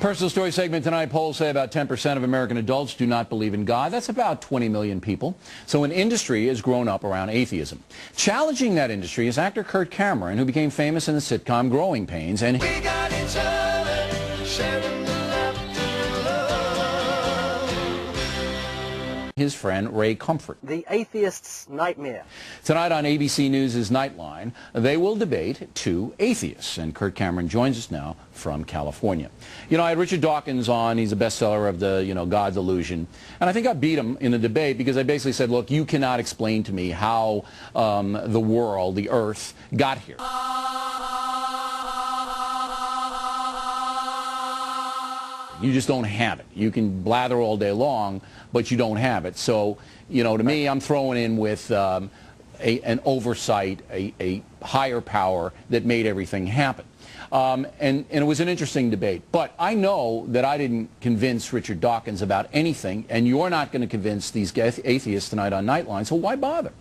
Personal story segment tonight. Polls say about 10% of American adults do not believe in God. That's about 20 million people. So an industry has grown up around atheism. Challenging that industry is actor Kirk Cameron, who became famous in the sitcom Growing Pains. And we got each other, sharing the laughter, love. His friend Ray Comfort. The atheist's nightmare. Tonight on ABC News' Nightline, they will debate two atheists. And Kirk Cameron joins us now from California. You know, I had Richard Dawkins on. He's a bestseller of the, God's Illusion. And I think I beat him in the debate because I basically said, look, you cannot explain to me how the world, the earth, got here. You just don't have it. You can blather all day long, but you don't have it. So, to me, I'm throwing in with an oversight, a higher power that made everything happen. And it was an interesting debate. But I know that I didn't convince Richard Dawkins about anything, and you're not going to convince these atheists tonight on Nightline, so why bother?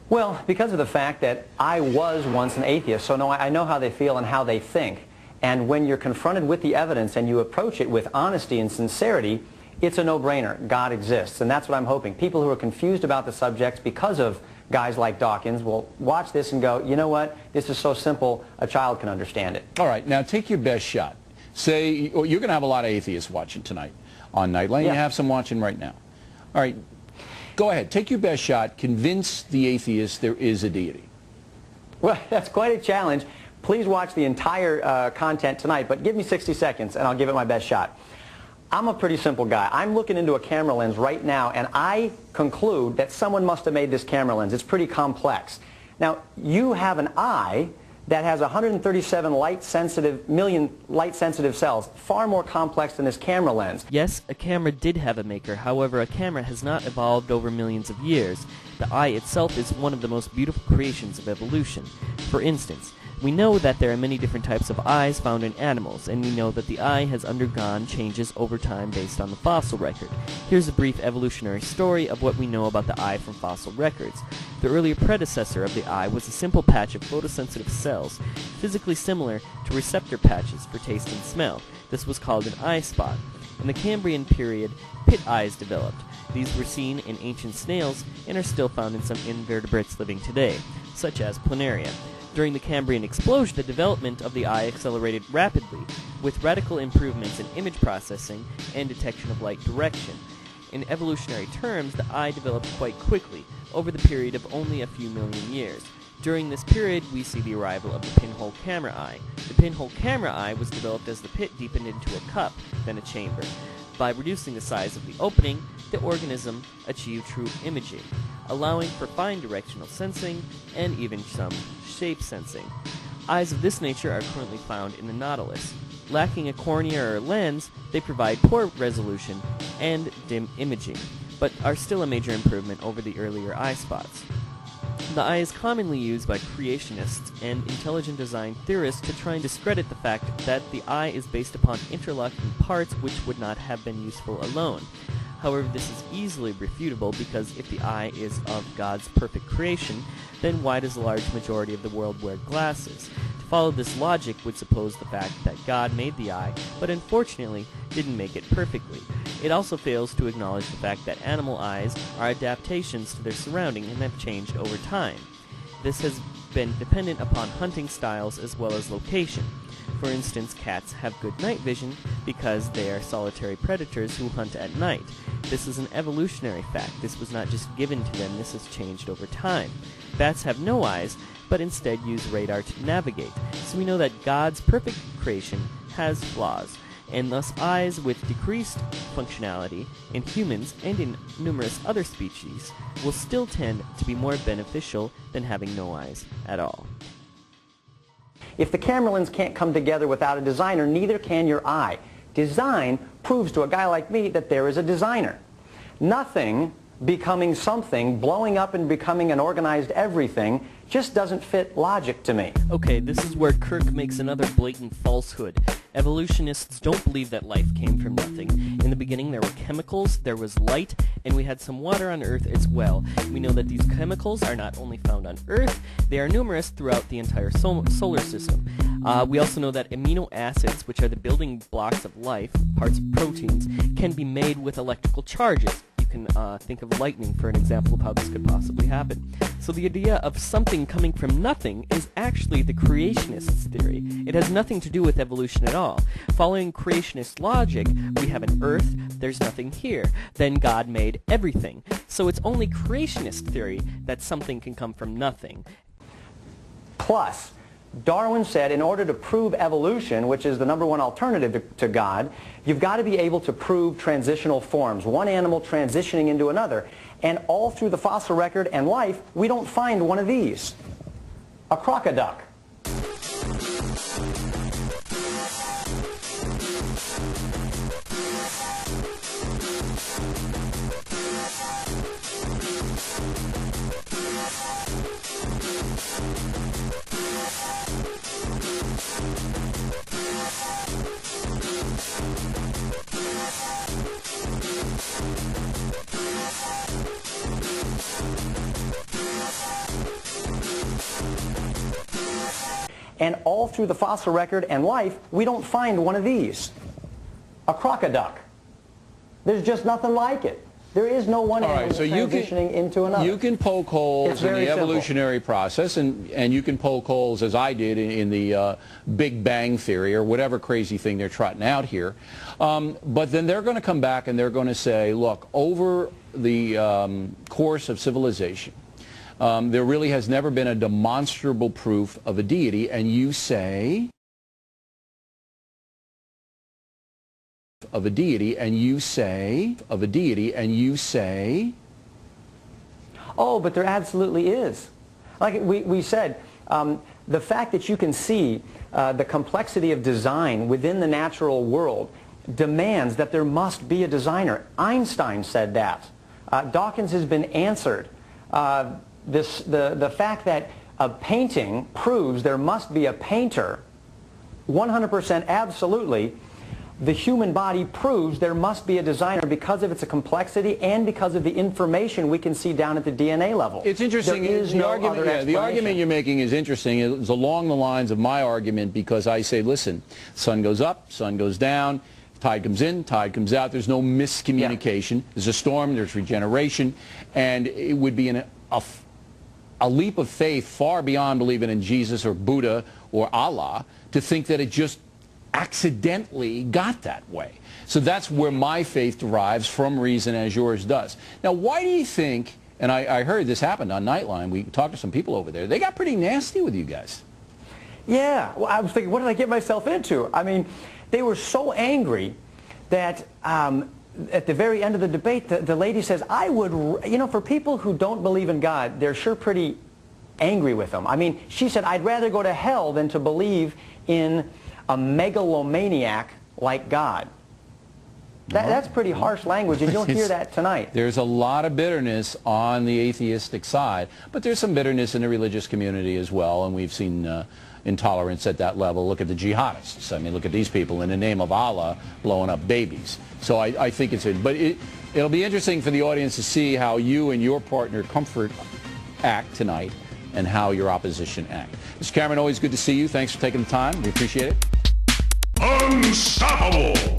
Well, because of the fact that I was once an atheist, so I know how they feel and how they think. And when you're confronted with the evidence and you approach it with honesty and sincerity, it's a no-brainer. God exists. And that's what I'm hoping. People who are confused about the subjects because of guys like Dawkins will watch this and go, you know what, this is so simple, a child can understand it. All right, now take your best shot. Say, you're going to have a lot of atheists watching tonight on Nightline. Yeah. You have some watching right now. All right, go ahead, take your best shot, convince the atheist there is a deity. Well, that's quite a challenge. Please watch the entire content tonight, but give me 60 seconds and I'll give it my best shot. I'm a pretty simple guy. I'm looking into a camera lens right now, and I conclude that someone must have made this camera lens. It's pretty complex. Now, you have an eye that has 137 million light-sensitive cells, far more complex than this camera lens. Yes, a camera did have a maker. However, a camera has not evolved over millions of years. The eye itself is one of the most beautiful creations of evolution. For instance, we know that there are many different types of eyes found in animals, and we know that the eye has undergone changes over time based on the fossil record. Here's a brief evolutionary story of what we know about the eye from fossil records. The earlier predecessor of the eye was a simple patch of photosensitive cells, physically similar to receptor patches for taste and smell. This was called an eye spot. In the Cambrian period, pit eyes developed. These were seen in ancient snails and are still found in some invertebrates living today, such as Planaria. During the Cambrian explosion, the development of the eye accelerated rapidly, with radical improvements in image processing and detection of light direction. In evolutionary terms, the eye developed quite quickly, over the period of only a few million years. During this period, we see the arrival of the pinhole camera eye. The pinhole camera eye was developed as the pit deepened into a cup, then a chamber. By reducing the size of the opening, the organism achieved true imaging, allowing for fine directional sensing and even some shape sensing. Eyes of this nature are currently found in the nautilus. Lacking a cornea or lens, they provide poor resolution and dim imaging, but are still a major improvement over the earlier eye spots. The eye is commonly used by creationists and intelligent design theorists to try and discredit the fact that the eye is based upon interlocking parts which would not have been useful alone. However, this is easily refutable because if the eye is of God's perfect creation, then why does a large majority of the world wear glasses? To follow this logic would suppose the fact that God made the eye, but unfortunately didn't make it perfectly. It also fails to acknowledge the fact that animal eyes are adaptations to their surrounding and have changed over time. This has been dependent upon hunting styles as well as location. For instance, cats have good night vision because they are solitary predators who hunt at night. This is an evolutionary fact. This was not just given to them, this has changed over time. Bats have no eyes, but instead use radar to navigate. So we know that God's perfect creation has flaws, and thus eyes with decreased functionality in humans and in numerous other species will still tend to be more beneficial than having no eyes at all. If the camera lens can't come together without a designer, neither can your eye. Design proves to a guy like me that there is a designer. Nothing becoming something, blowing up and becoming an organized everything, just doesn't fit logic to me. Okay, this is where Kirk makes another blatant falsehood. Evolutionists don't believe that life came from nothing. In the beginning there were chemicals, there was light, and we had some water on Earth as well. We know that these chemicals are not only found on Earth, they are numerous throughout the entire solar system. We also know that amino acids, which are the building blocks of life, parts of proteins, can be made with electrical charges. You can think of lightning for an example of how this could possibly happen. So the idea of something coming from nothing is actually the creationist's theory. It has nothing to do with evolution at all. Following creationist logic, we have an earth, there's nothing here. Then God made everything. So it's only creationist theory that something can come from nothing. Plus, Darwin said in order to prove evolution, which is the #1 alternative to God, you've got to be able to prove transitional forms, one animal transitioning into another. And all through the fossil record and life, we don't find one of these. A crocoduck. And all through the fossil record and life, we don't find one of these. A crocoduck. There's just nothing like it. There is no one animal transitioning into another. You can poke holes in the evolutionary process, and you can poke holes, as I did, in the Big Bang Theory or whatever crazy thing they're trotting out here. But then they're going to come back and they're going to say, look, over the course of civilization, there really has never been a demonstrable proof of a deity, and you say of a deity, and you say of a deity, and you say, oh, but there absolutely is. Like we said, the fact that you can see the complexity of design within the natural world demands that there must be a designer. Einstein said that. Dawkins has been answered. The fact that a painting proves there must be a painter, 100% absolutely. The human body proves there must be a designer because of its complexity and because of the information we can see down at the DNA level. It's interesting. There is no other explanation. The argument you're making is interesting. It's along the lines of my argument, because I say, listen, sun goes up, sun goes down, tide comes in, tide comes out. There's no miscommunication. Yeah. There's a storm, there's regeneration, and it would be a leap of faith far beyond believing in Jesus or Buddha or Allah to think that it just accidentally got that way. So that's where my faith derives from reason, as yours does. Now, why do you think, and I heard this happened on Nightline, we talked to some people over there, they got pretty nasty with you guys. Yeah, well, I was thinking, what did I get myself into? I mean, they were so angry that at the very end of the debate, the lady says, I would, you know, for people who don't believe in God, they're sure pretty angry with them. I mean, she said, I'd rather go to hell than to believe in a megalomaniac like God. That's pretty harsh language, and you'll hear that tonight. There's a lot of bitterness on the atheistic side, but there's some bitterness in the religious community as well, and we've seen intolerance at that level. Look at the jihadists. I mean, look at these people in the name of Allah blowing up babies. So I think but it'll be interesting for the audience to see how you and your partner Comfort act tonight and how your opposition act. Mr. Cameron, always good to see you. Thanks for taking the time. We appreciate it. Unstoppable!